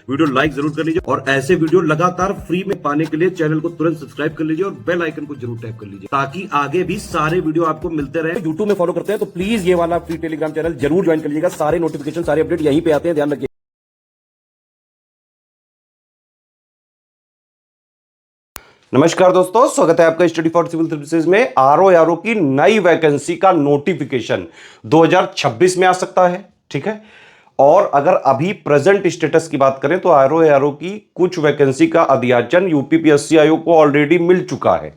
Video like जरूर कर लीजिए और ऐसे वीडियो लगातार फ्री में पाने के लिए चैनल को तुरंत सब्सक्राइब कर लीजिए और बेल आइकन को जरूर टैप कर लीजिए ताकि आगे भी सारे वीडियो आपको मिलते रहे। यूट्यूब में फॉलो करते हैं तो प्लीज ये वाला फ्री टेलीग्राम चैनल जरूर ज्वाइन कर लीजिएगा। सारे नोटिफिकेशन सारे अपडेट यहीं पे आते हैं, ध्यान रखिए। नमस्कार दोस्तों, स्वागत है आपका स्टडी फॉर सिविल सर्विसेज में। आरओ की नई वैकेंसी का नोटिफिकेशन 2026 में आ सकता है, ठीक है। और अगर अभी प्रेजेंट स्टेटस की बात करें तो आरओ की कुछ वैकेंसी का अध्याचन यूपीपीएससी आयोग को ऑलरेडी मिल चुका है,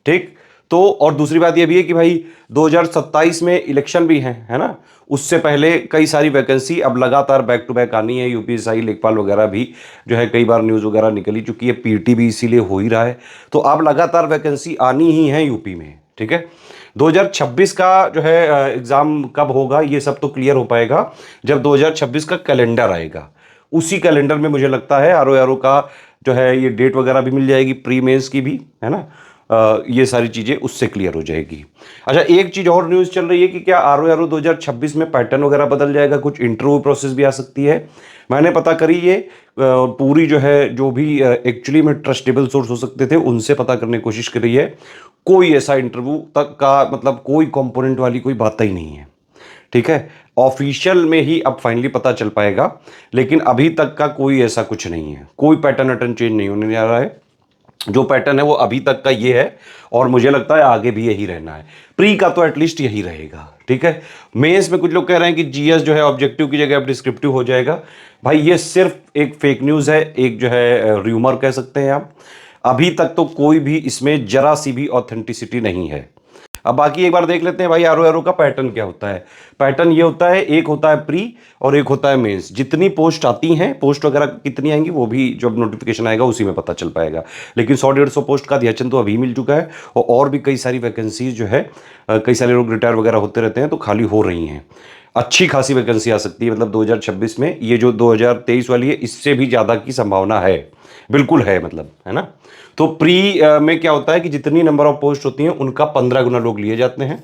ठीक। तो और दूसरी बात यह भी है कि भाई 2027 में इलेक्शन भी है ना। उससे पहले कई सारी वैकेंसी अब लगातार बैक टू बैक आनी है। यूपीएससी लेखपाल वगैरह भी जो है कई बार न्यूज़ वगैरह निकली चुकी है, पीटी भी इसीलिए हो ही रहा है। तो अब लगातार वैकेंसी आनी ही है यूपी में, ठीक है। 2026 का जो है एग्ज़ाम कब होगा ये सब तो क्लियर हो पाएगा जब 2026 का कैलेंडर आएगा। उसी कैलेंडर में मुझे लगता है आरओ का जो है ये डेट वगैरह भी मिल जाएगी, प्री मेंस की भी, है ना। ये सारी चीज़ें उससे क्लियर हो जाएगी। अच्छा, एक चीज़ और न्यूज़ चल रही है कि क्या आरओ 2026 में पैटर्न वगैरह बदल जाएगा, कुछ इंटरव्यू प्रोसेस भी आ सकती है। मैंने पता करी ये पूरी जो है जो भी एक्चुअली में ट्रस्टेबल सोर्स हो सकते थे उनसे पता करने की कोशिश करी है। कोई ऐसा इंटरव्यू तक का मतलब कोई कंपोनेंट वाली कोई बात ही नहीं है, ठीक है। ऑफिशियल में ही अब फाइनली पता चल पाएगा, लेकिन अभी तक का कोई ऐसा कुछ नहीं है, कोई पैटर्न चेंज नहीं होने जा रहा है। जो पैटर्न है वो अभी तक का ये है और मुझे लगता है आगे भी यही रहना है। प्री का तो एटलीस्ट यही रहेगा, ठीक है। मेंस में कुछ लोग कह रहे हैं कि जीएस जो है ऑब्जेक्टिव की जगह अब डिस्क्रिप्टिव हो जाएगा। भाई ये सिर्फ एक फेक न्यूज़ है, एक जो है र्यूमर कह सकते हैं आप। अभी तक तो कोई भी इसमें जरा सी भी ऑथेंटिसिटी नहीं है। अब बाकी एक बार देख लेते हैं भाई आरओ का पैटर्न क्या होता है। पैटर्न ये होता है, एक होता है प्री और एक होता है मेंस। जितनी पोस्ट आती हैं, पोस्ट वगैरह कितनी आएंगी वो भी जब नोटिफिकेशन आएगा उसी में पता चल पाएगा। लेकिन 100-150 पोस्ट का अध्याचन तो अभी मिल चुका है और भी कई सारी वैकेंसीज जो है कई सारे लोग रिटायर वगैरह होते रहते हैं तो खाली हो रही हैं। अच्छी खासी वैकेंसी आ सकती है, मतलब 2026 में। ये जो 2023 वाली है इससे भी ज़्यादा की संभावना है, बिल्कुल है, मतलब, है ना। तो प्री में क्या होता है कि जितनी नंबर ऑफ पोस्ट होती हैं उनका 15 गुना लोग लिए जाते हैं।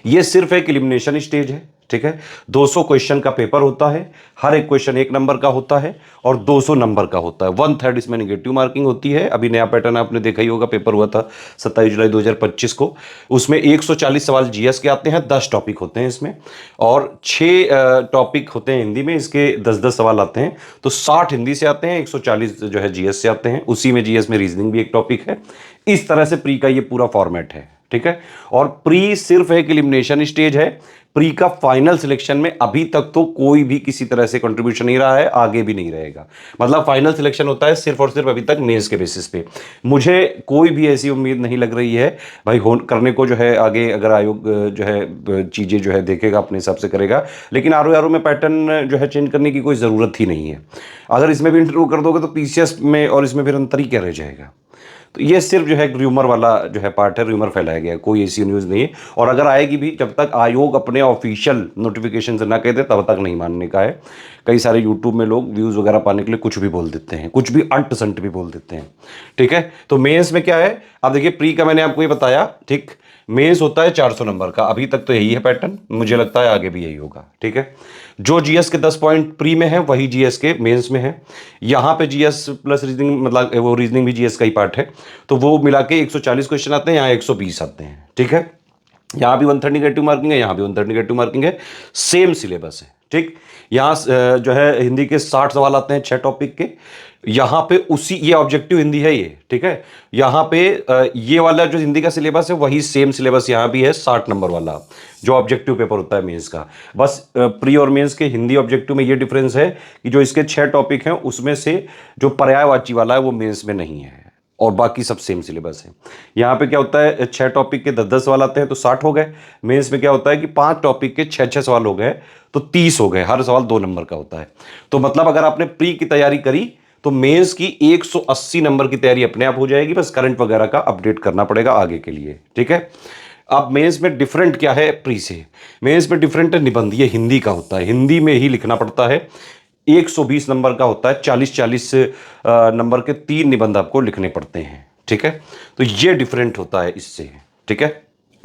ये सिर्फ एक एलिमिनेशन स्टेज है, ठीक है। 200 क्वेश्चन का पेपर होता है, हर एक क्वेश्चन 1 नंबर का होता है और 200 नंबर का होता है। 1/3 इसमें नेगेटिव मार्किंग होती है। अभी नया पैटर्न आपने देखा ही होगा, पेपर हुआ था 27 जुलाई 2025 को। उसमें 140 सवाल जीएस के आते हैं, 10 टॉपिक होते हैं इसमें और 6 टॉपिक होते हैं हिंदी में, इसके 10-10 सवाल आते हैं। तो 60 हिंदी से आते हैं, 140 जो है जीएस से आते हैं। उसी में जीएस में रीजनिंग भी एक टॉपिक है। इस तरह से प्री का ये पूरा फॉर्मेट है, ठीक है। और प्री सिर्फ एक एलिमिनेशन स्टेज है। प्री का फाइनल सिलेक्शन में अभी तक तो कोई भी किसी तरह से कंट्रीब्यूशन नहीं रहा है, आगे भी नहीं रहेगा। मतलब फाइनल सिलेक्शन होता है सिर्फ और सिर्फ अभी तक मेंस के बेसिस पे। मुझे कोई भी ऐसी उम्मीद नहीं लग रही है भाई करने को, जो है आगे अगर आयोग जो है चीज़ें जो है देखेगा अपने हिसाब से करेगा। लेकिन आरओ में पैटर्न जो है चेंज करने की कोई ज़रूरत ही नहीं है। अगर इसमें भी इंटरव्यू कर दोगे तो पीसीएस में और इसमें फिर अंतर ही क्या रह जाएगा। तो ये सिर्फ जो है र्यूमर वाला जो है पार्ट है, र्यूमर फैलाया गया है, कोई ऐसी न्यूज़ नहीं है। और अगर आएगी भी, जब तक आयोग अपने ऑफिशियल नोटिफिकेशन से ना कहते तब तक नहीं मानने का है। कई सारे यूट्यूब में लोग व्यूज़ वगैरह पाने के लिए कुछ भी बोल देते हैं, कुछ भी अंट संट भी बोल देते हैं, ठीक है। तो मेंस में क्या है, अब देखिए प्री का मैंने आपको ये बताया, ठीक। मेंस होता है 400 नंबर का, अभी तक तो यही है पैटर्न, मुझे लगता है आगे भी यही होगा, ठीक है। जो जीएस के 10 पॉइंट प्री में है वही जीएस के मेंस में है। यहाँ पे जीएस प्लस रीजनिंग, मतलब वो रीजनिंग भी जीएस का ही पार्ट है। तो वो मिला के 140 क्वेश्चन आते हैं, यहाँ 120 आते हैं, ठीक है। यहाँ भी 1/3 नेगेटिव मार्किंग है, यहाँ भी 1/3 नेगेटिव मार्किंग है। सेम सिलेबस है, ठीक। यहाँ जो है हिंदी के 60 सवाल आते हैं 6 टॉपिक के। यहाँ पे उसी, ये ऑब्जेक्टिव हिंदी है ये, ठीक है। यहाँ पे ये वाला जो हिंदी का सिलेबस है वही सेम सिलेबस यहाँ भी है, 60 नंबर वाला जो ऑब्जेक्टिव पेपर होता है मेंस का। बस प्री और मेंस के हिंदी ऑब्जेक्टिव में ये डिफरेंस है कि जो इसके 6 टॉपिक हैं उसमें से जो पर्यायवाची वाला है वो मेंस में नहीं है और बाकी सब सेम सिलेबस है। यहाँ पे क्या होता है, 6 टॉपिक के 10-10 सवाल आते हैं तो 60 हो गए। मेंस में क्या होता है कि 5 टॉपिक के 6-6 सवाल हो गए तो 30 हो गए, हर सवाल 2 नंबर का होता है। तो मतलब अगर आपने प्री की तैयारी करी तो मेंस की 180 नंबर की तैयारी अपने आप हो जाएगी, बस करंट वगैरह का अपडेट करना पड़ेगा आगे के लिए, ठीक है। अब मेंस में डिफरेंट क्या है प्री से, मेंस में डिफरेंट है निबंध, ये हिंदी का होता है, हिंदी में ही लिखना पड़ता है। 120 नंबर का होता है, 40-40 नंबर के 3 निबंध आपको लिखने पड़ते हैं, ठीक है। तो ये डिफरेंट होता है इससे, ठीक है।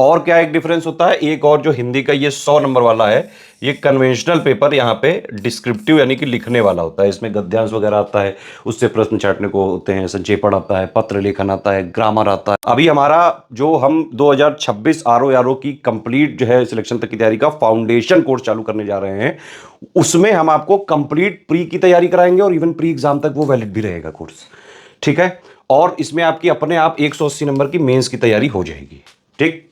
और क्या एक डिफरेंस होता है, एक और जो हिंदी का ये 100 नंबर वाला है, ये कन्वेंशनल पेपर यहाँ पे डिस्क्रिप्टिव यानी कि लिखने वाला होता है। इसमें गद्यांश वगैरह आता है, उससे प्रश्न छाटने को होते हैं, संक्षेपण आता है, पत्र लेखन आता है, ग्रामर आता है। अभी हमारा जो हम 2026 आरओ की कंप्लीट जो है सिलेक्शन तक की तैयारी का फाउंडेशन कोर्स चालू करने जा रहे हैं, उसमें हम आपको कंप्लीट प्री की तैयारी कराएंगे और इवन प्री एग्जाम तक वो वैलिड भी रहेगा कोर्स, ठीक है। और इसमें आपकी अपने आप 180 नंबर की मेंस की तैयारी हो जाएगी, ठीक।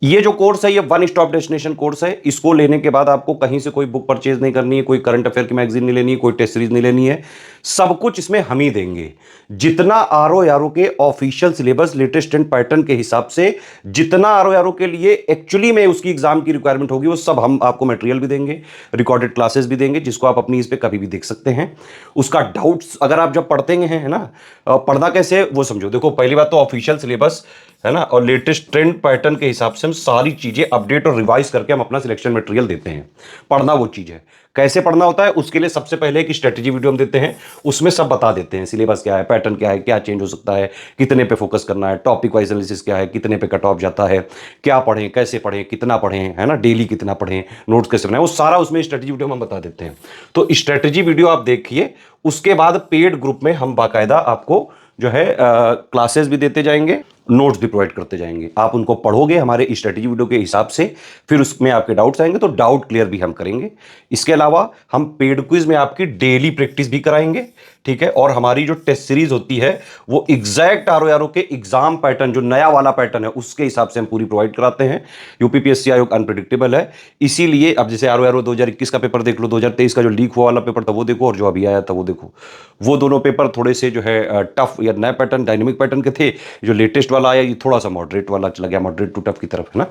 ये जो कोर्स है ये वन स्टॉप डेस्टिनेशन कोर्स है। इसको लेने के बाद आपको कहीं से कोई बुक परचेज नहीं करनी है, कोई करंट अफेयर की मैगजीन नहीं लेनी है, कोई टेस्ट सीरीज नहीं लेनी है, सब कुछ इसमें हम ही देंगे। जितना आरओ के official syllabus latest and pattern के हिसाब से जितना आरओ के लिए एक्चुअली में उसकी एग्जाम की रिक्वायरमेंट होगी, वो सब हम आपको मटेरियल भी देंगे, रिकॉर्डेड क्लासेस भी देंगे, जिसको आप अपनी इस पे कभी भी देख सकते हैं। उसका डाउट्स अगर आप जब पढ़ते हैं, है ना, पढ़ना कैसे है वो समझो। देखो पहली बात तो ऑफिशियल सिलेबस है ना, और लेटेस्ट ट्रेंड पैटर्न के हिसाब से हम सारी चीजें अपडेट और रिवाइज करके हम अपना सिलेक्शन मटेरियल देते हैं। पढ़ना वो चीज है, कैसे पढ़ना होता है उसके लिए सबसे पहले एक स्ट्रेटेजी वीडियो हम देते हैं, उसमें सब बता देते हैं, सिलेबस क्या है, पैटर्न क्या है, क्या चेंज हो सकता है, कितने पे फोकस करना है, टॉपिक वाइज एनालिसिस क्या है, कितने पे कट ऑफ जाता है, क्या पढ़ें, कैसे पढ़ें, कितना पढ़ें, है ना, डेली कितना पढ़ें, नोट्स कैसे बनाएं, वो सारा उसमें स्ट्रेटेजी वीडियो में हम बता देते हैं। तो स्ट्रेटेजी वीडियो आप देखिए, उसके बाद पेड ग्रुप में हम बाकायदा आपको जो है क्लासेस भी देते जाएंगे, नोट्स भी प्रोवाइड करते जाएंगे। आप उनको पढ़ोगे हमारे स्ट्रेटेजी वीडियो के हिसाब से, फिर उसमें आपके डाउट्स आएंगे तो डाउट क्लियर भी हम करेंगे। इसके अलावा हम पेड क्विज में आपकी डेली प्रैक्टिस भी कराएंगे, ठीक है। और हमारी जो टेस्ट सीरीज होती है वो एग्जैक्ट आरओ के एग्जाम पैटर्न, जो नया वाला पैटर्न है उसके हिसाब से हम पूरी प्रोवाइड कराते हैं। यूपीपीएससी आयोग अनप्रिडिक्टेबल है, इसीलिए अब जैसे आरओ 2021 का पेपर देख लो, 2023 का जो लीक हुआ वाला पेपर था वो देखो, और जो अभी आया था वो देखो। वो दोनों पेपर थोड़े से जो है टफ या नए पैटर्न, डायनेमिक पैटर्न के थे। जो लेटेस्ट वाला आया ये थोड़ा सा मॉडरेट वाला चला गया, मॉडरेट टू टफ की तरफ, है ना।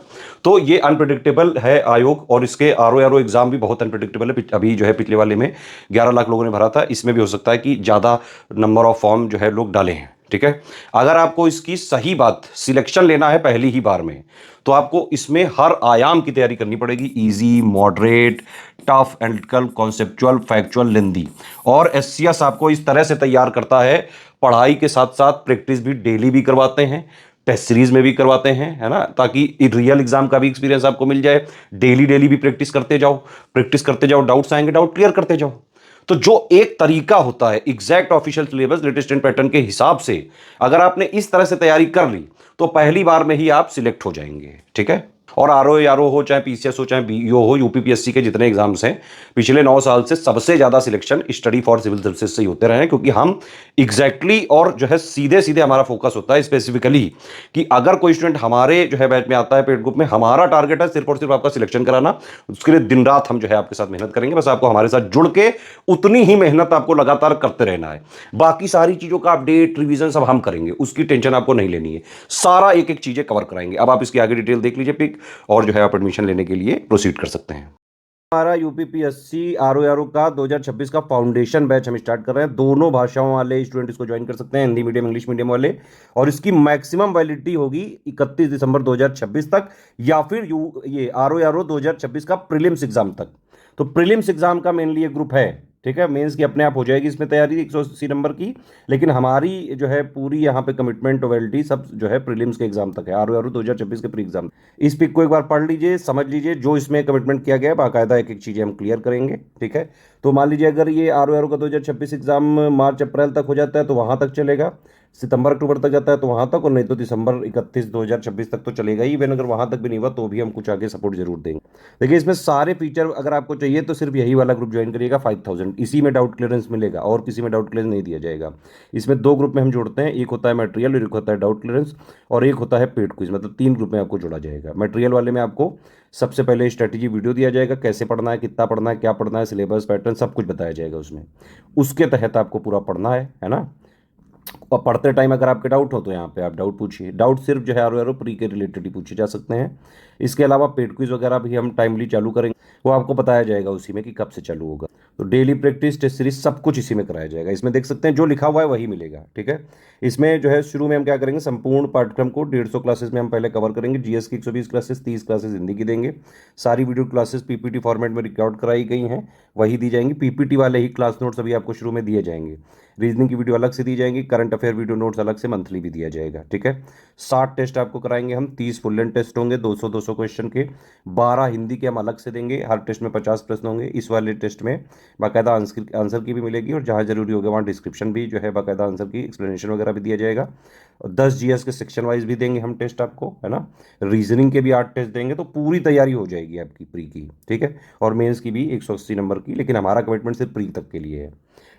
तो ये अनप्रिडिक्टेबल है आयोग, और इसके आरओ एग्जाम भी बहुत अनप्रिडिक्टेबल है। अभी जो है पिछले वाले में 11 लाख लोगों ने भरा था, इसमें भी हो सकता है कि ज़्यादा नंबर ऑफ फॉर्म जो है लोग डाले हैं, ठीक है। अगर आपको इसकी सही बात सिलेक्शन लेना है पहली ही बार में, तो आपको इसमें हर आयाम की तैयारी करनी पड़ेगी, easy, moderate, tough, analytical, conceptual, factual, lengthy. और एससीएस आपको इस तरह से तैयार करता है, पढ़ाई के साथ साथ प्रैक्टिस भी डेली भी करवाते हैं, टेस्ट सीरीज में भी करवाते हैं, है ना, ताकि रियल एग्जाम का भी एक्सपीरियंस आपको मिल जाए। डेली डेली भी प्रैक्टिस करते जाओ, प्रैक्टिस करते जाओ, डाउट्स आएंगे डाउट क्लियर करते जाओ। तो जो एक तरीका होता है exact official syllabus latest pattern के हिसाब से, अगर आपने इस तरह से तैयारी कर ली तो पहली बार में ही आप सिलेक्ट हो जाएंगे, ठीक है। और आरओ हो, चाहे पीसीएस हो, चाहे बीईओ हो, यूपीपीएससी के जितने एग्जाम्स हैं पिछले 9 साल से सबसे ज्यादा selection study for civil services से ही होते रहे हैं, क्योंकि हम एग्जैक्टली और जो है सीधे सीधे हमारा फोकस होता है स्पेसिफिकली कि अगर कोई स्टूडेंट हमारे जो है बैच में आता है पेड ग्रुप में, हमारा टारगेट है सिर्फ और सिर्फ आपका सिलेक्शन कराना। उसके लिए दिन रात हम जो है आपके साथ मेहनत करेंगे, बस आपको हमारे साथ जुड़ के उतनी ही मेहनत आपको लगातार करते रहना है। बाकी सारी चीजों का अपडेट रिवीजन सब हम करेंगे, उसकी टेंशन आपको नहीं लेनी है, सारा एक एक चीजें कवर कराएंगे। अब आप इसकी आगे डिटेल देख लीजिए पिक, और जो है आप एडमिशन लेने के लिए प्रोसीड कर सकते हैं। हमारा यूपीपीएससी आरओ का 2026 का फाउंडेशन बैच हम स्टार्ट कर रहे हैं। दोनों भाषाओं वाले स्टूडेंट इसको ज्वाइन कर सकते हैं, हिंदी मीडियम, इंग्लिश मीडियम वाले। और इसकी मैक्सिमम वैलिडिटी होगी 31 दिसंबर 2026 तक, या फिर ये आरओ 2026 का प्रीलिम्स एग्जाम तक। तो प्रीलिम्स एग्जाम का मेनली ये ग्रुप है, ठीक है। मेंस की अपने आप हो जाएगी इसमें तैयारी 180 नंबर की, लेकिन हमारी जो है पूरी यहाँ पे कमिटमेंट वैलिडिटी सब जो है प्रीलिम्स के एग्जाम तक है, आरओ 2026 के प्री एग्जाम। इस पिक को एक बार पढ़ लीजिए, समझ लीजिए, जो इसमें कमिटमेंट किया गया है बाकायदा एक एक चीज़ें हम क्लियर करेंगे, ठीक है। तो मान लीजिए अगर ये आरओ का 2026 एग्जाम मार्च अप्रैल तक हो जाता है तो वहाँ तक चलेगा, सितंबर अक्टूबर तक जाता है तो वहाँ तक, और नहीं तो दिसंबर 31 2026 तक तो चलेगा ही। इवन अगर वहाँ तक भी नहीं हुआ तो भी हम कुछ आगे सपोर्ट जरूर देंगे। देखिए इसमें सारे फीचर अगर आपको चाहिए तो सिर्फ यही वाला ग्रुप ज्वाइन करिएगा, 5000 इसी में डाउट क्लियरेंस मिलेगा, और किसी में डाउट क्लियरेंस नहीं दिया जाएगा। इसमें 2 ग्रुप में हम जोड़ते हैं, एक होता है मटेरियल और एक होता है डाउट क्लियरेंस, और एक होता है पेड क्विज, मतलब 3 ग्रुप में आपको जोड़ा जाएगा। मटेरियल वाले में आपको सबसे पहले स्ट्रेटेजी वीडियो दिया जाएगा, कैसे पढ़ना है, कितना पढ़ना है, क्या पढ़ना है, सिलेबस, पैटर्न सब कुछ बताया जाएगा उसमें। उसके तहत आपको पूरा पढ़ना है ना। और पढ़ते टाइम अगर आपके डाउट हो तो यहाँ पे आप डाउट पूछिए, डाउट सिर्फ जो है आरओ प्री के रिलेटेड ही पूछे जा सकते हैं। इसके अलावा पेड क्विज वगैरह भी हम टाइमली चालू करेंगे, वो आपको बताया जाएगा उसी में कि कब से चालू होगा। तो डेली प्रैक्टिस, टेस्ट सीरीज सब कुछ इसी में कराया जाएगा। इसमें देख सकते हैं जो लिखा हुआ है वही मिलेगा, ठीक है। इसमें जो है शुरू में हम क्या करेंगे, संपूर्ण पाठ्यक्रम को 150 क्लासेस में हम पहले कवर करेंगे। जीएस की 120 क्लासेस, 30 क्लासेस हिंदी की देंगे। सारी वीडियो क्लासेस पीपीटी फॉर्मेट में रिकॉर्ड कराई गई हैं, वही दी जाएंगी। पीपीटी वाले ही क्लास नोट्स अभी आपको शुरू में दिए जाएंगे। रीजनिंग की वीडियो अलग से दी जाएंगी, करंट फिर वीडियो नोट्स अलग से मंथली भी दिया जाएगा। ठीक है, 60 टेस्ट आपको कराएंगे हम, 30 फुल लेंथ टेस्ट होंगे 200-200 क्वेश्चन के, 12 हिंदी के हम अलग से देंगे, हर टेस्ट में 50 प्रश्न होंगे। इस वाले टेस्ट में बाकायदा आंसर की भी मिलेगी, और जहाँ जरूरी होगा वहाँ डिस्क्रिप्शन भी जो है बाकायदा आंसर की एक्सप्लेनेशन वगैरह भी दिया जाएगा। 10 जीएस के सेक्शन वाइज भी देंगे हम टेस्ट आपको, है ना। रीजनिंग के भी 8 टेस्ट देंगे, तो पूरी तैयारी हो जाएगी आपकी प्री की। ठीक है, और मेंस की भी 180 नंबर की, लेकिन हमारा कमिटमेंट सिर्फ प्री तक के लिए है।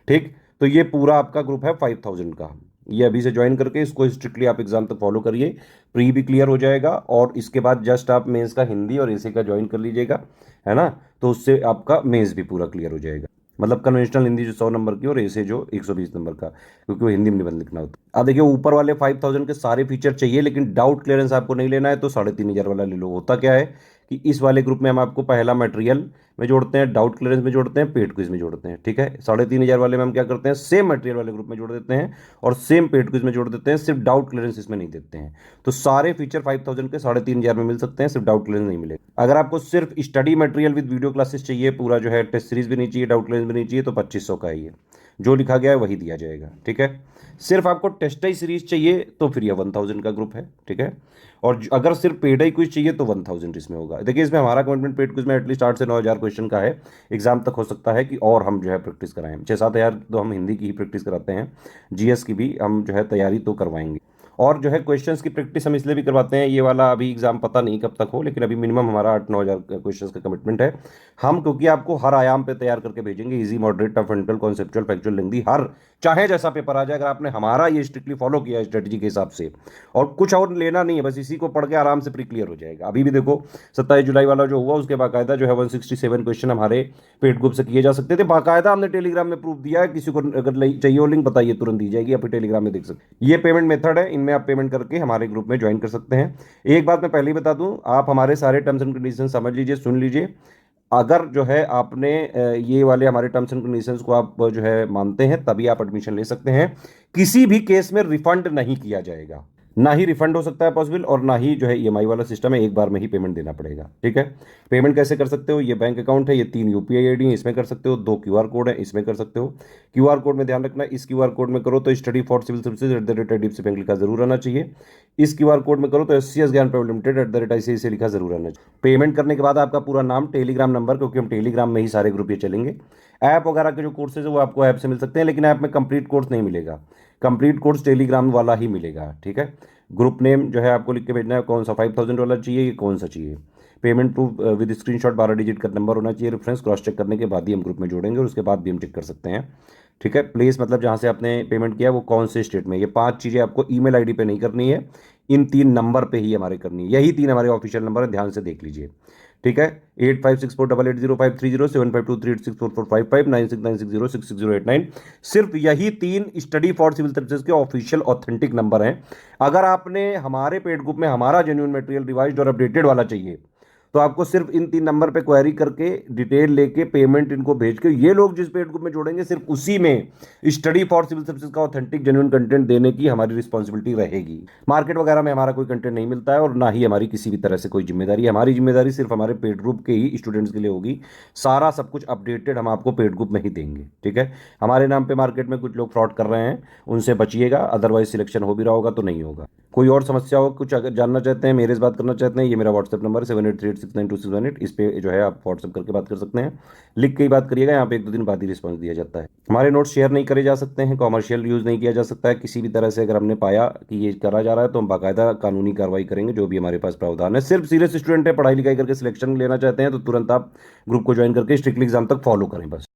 ठीक, तो ये पूरा आपका ग्रुप है 5000 का। ये अभी से ज्वाइन करके इसको स्ट्रिक्टली आप एग्जाम तक फॉलो करिए, प्री भी क्लियर हो जाएगा, और इसके बाद जस्ट आप मेंस का हिंदी और एसी का ज्वाइन कर लीजिएगा, है ना। तो उससे आपका मेंस भी पूरा क्लियर हो जाएगा, मतलब कन्वेंशनल हिंदी जो 100 नंबर की और ऐसे जो 120 नंबर का, क्योंकि वो हिंदी में निबंध लिखना होता है। अब देखिए, ऊपर वाले 5000 के सारे फीचर चाहिए, लेकिन डाउट क्लियरेंस आपको नहीं लेना है तो 3500 वाला ले लो। होता क्या है कि इस वाले ग्रुप में हम आपको पहला मटेरियल में जोड़ते हैं, डाउट क्लियरेंस में जोड़ते हैं, पेड क्विज में जोड़ते हैं। ठीक है, 3500 वाले में हम क्या करते हैं, सेम मटेरियल वाले ग्रुप में जोड़ देते हैं और सेम पेड क्विज में जोड़ देते हैं, सिर्फ डाउट क्लियरेंस इसमें नहीं देते हैं। तो सारे फीचर 5000 के 3500 में मिल सकते हैं, सिर्फ डाउट क्लियरेंस नहीं मिलेगा। अगर आपको सिर्फ study material with video classes चाहिए, पूरा जो है टेस्ट सीरीज भी नहीं चाहिए, डाउट क्लियरेंस भी नहीं चाहिए, तो 2500 का है ये, जो लिखा गया है वही दिया जाएगा। ठीक है, सिर्फ आपको टेस्ट ही सीरीज चाहिए तो फिर ये 1000 का ग्रुप है। ठीक है, और अगर सिर्फ पेड ही क्विज चाहिए तो 1000 इसमें होगा। देखिए, इसमें हमारा कमिटमेंट पेड क्विज में एटलीस्ट 8 से 9000 क्वेश्चन का है, एग्जाम तक हो सकता है कि और हम जो है प्रैक्टिस कराएं। 6-7 हज़ार तो हम हिंदी की ही प्रैक्टिस कराते हैं, जीएस की भी हम जो है तैयारी तो करवाएंगे। और जो है क्वेश्चंस की प्रैक्टिस हम इसलिए भी करवाते हैं, ये वाला अभी एग्जाम पता नहीं कब तक हो, लेकिन अभी मिनिमम हमारा 8-9 हज़ार क्वेश्चंस का कमिटमेंट है हम, क्योंकि आपको हर आयाम पे तैयार करके भेजेंगे, easy, moderate, tough, fundamental, conceptual, factual, lengthy, हर चाहे जैसा पेपर आ जाए, अगर आपने हमारा ये स्ट्रिक्टली फॉलो किया स्ट्रेटजी के हिसाब से, और कुछ और लेना नहीं है, बस इसी को पढ़ के आराम से प्री क्लियर हो जाएगा। अभी भी देखो 27 जुलाई वाला जो हुआ, उसके बाकायदा जो है 167 क्वेश्चन हमारे पेड ग्रुप से किए जा सकते थे, बाकायदा हमने टेलीग्राम में प्रूफ दिया है। किसी को अगर चाहिए हो लिंक बताइए, तुरंत दी जाएगी, आप टेलीग्राम में देख सकते। ये पेमेंट मेथड है, इनमें आप पेमेंट करके हमारे ग्रुप में ज्वाइन कर सकते हैं। एक बात मैं पहले ही बता दूं, आप हमारे सारे टर्म्स एंड कंडीशन समझ लीजिए, सुन लीजिए। अगर जो है आपने ये वाले हमारे टर्म्स एंड कंडीशंस को आप जो है मानते हैं, तभी आप एडमिशन ले सकते हैं। किसी भी केस में रिफंड नहीं किया जाएगा, ना ही रिफंड हो सकता है पॉसिबल, और ना ही जो है ईएमआई वाला सिस्टम है, एक बार में ही पेमेंट देना पड़ेगा। ठीक है, पेमेंट कैसे कर सकते हो, ये बैंक अकाउंट है, ये 3 यूपीआई आईडी है, इसमें कर सकते हो, 2 क्यूआर कोड है, इसमें कर सकते हो। क्यूआर कोड में ध्यान रखना, इस क्यूआर कोड में करो तो study for civil services @IDFC bank लिखा जरूर आना चाहिए। इस क्यूआर कोड में करो तो SCS ज्ञान प्राइवेट लिमिटेड @ICICI लिखा जरूर आना चाहिए। पेमेंट करने के बाद आपका पूरा नाम, टेलीग्राम नंबर, क्योंकि हम टेलीग्राम में ही सारे ग्रुप ये चलेंगे। ऐप वगैरह के जो कोर्सेज है वो आपको ऐप से मिल सकते हैं, लेकिन ऐप में कंप्लीट कोर्स नहीं मिलेगा, कंप्लीट कोर्स टेलीग्राम वाला ही मिलेगा। ठीक है, ग्रुप नेम जो है आपको लिख के भेजना है, कौन सा 5000 वाला चाहिए, ये कौन सा चाहिए। Payment proof with screenshot 12 digit का नंबर होना चाहिए, रेफरेंस क्रॉस चेक करने के बाद ही हम ग्रुप में जोड़ेंगे, और उसके बाद भी हम चेक कर सकते हैं। ठीक है, प्लेस मतलब जहाँ से आपने पेमेंट किया वो कौन से स्टेट में, ये 5 चीज़ें आपको ईमेल आईडी पे नहीं करनी है, इन 3 नंबर पे ही हमारे करनी है। यही 3 हमारे ऑफिशियल नंबर है, ध्यान से देख लीजिए। ठीक है, 8564880530, 7523864455, 9696066089। सिर्फ यही 3 स्टडी फॉर सिविल सर्विसेज के ऑफिशियल ऑथेंटिक नंबर हैं। अगर आपने हमारे पेड ग्रुप में हमारा जेन्युइन मटेरियल रिवाइज्ड और अपडेटेड वाला चाहिए, तो आपको सिर्फ इन 3 नंबर पे क्वेरी करके डिटेल लेके पेमेंट इनको भेज के, ये लोग जिस पेड ग्रुप में जोड़ेंगे सिर्फ उसी में स्टडी फॉर सिविल सर्विसेज का ऑथेंटिक जेन्युइन कंटेंट देने की हमारी रिस्पॉन्सिबिलिटी रहेगी। मार्केट वगैरह में हमारा कोई कंटेंट नहीं मिलता है, और ना ही हमारी किसी भी तरह से कोई जिम्मेदारी। हमारी जिम्मेदारी सिर्फ हमारे पेड ग्रुप के ही स्टूडेंट्स के लिए होगी। सारा सब कुछ अपडेटेड हम आपको पेड ग्रुप में ही देंगे। ठीक है, हमारे नाम पे मार्केट में कुछ लोग फ्रॉड कर रहे हैं, उनसे बचिएगा, अदरवाइज सिलेक्शन हो भी रहा होगा तो नहीं होगा। कोई और समस्या हो, कुछ अगर जानना चाहते हैं, मेरे से बात करना चाहते हैं, ये मेरा व्हाट्सएप नंबर है 7838692618, इस पे जो है आप व्हाट्सएप करके बात कर सकते हैं। लिख के ही बात करिएगा, यहाँ पे 1-2 दिन बाद ही रिस्पांस दिया जाता है। हमारे नोट्स शेयर नहीं करे जा सकते हैं, कॉमर्शियल यूज़ नहीं किया जा सकता है किसी भी तरह से। अगर हमने पाया कि ये करा जा रहा है तो हम बाकायदा कानूनी कार्रवाई करेंगे, जो भी हमारे पास प्रावधान है। सिर्फ सीरियस स्टूडेंट है, पढ़ाई लिखाई करके सिलेक्शन लेना चाहते हैं, तो तुरंत आप ग्रुप को ज्वाइन करके स्ट्रिक्टली एग्जाम तक फॉलो करें बस।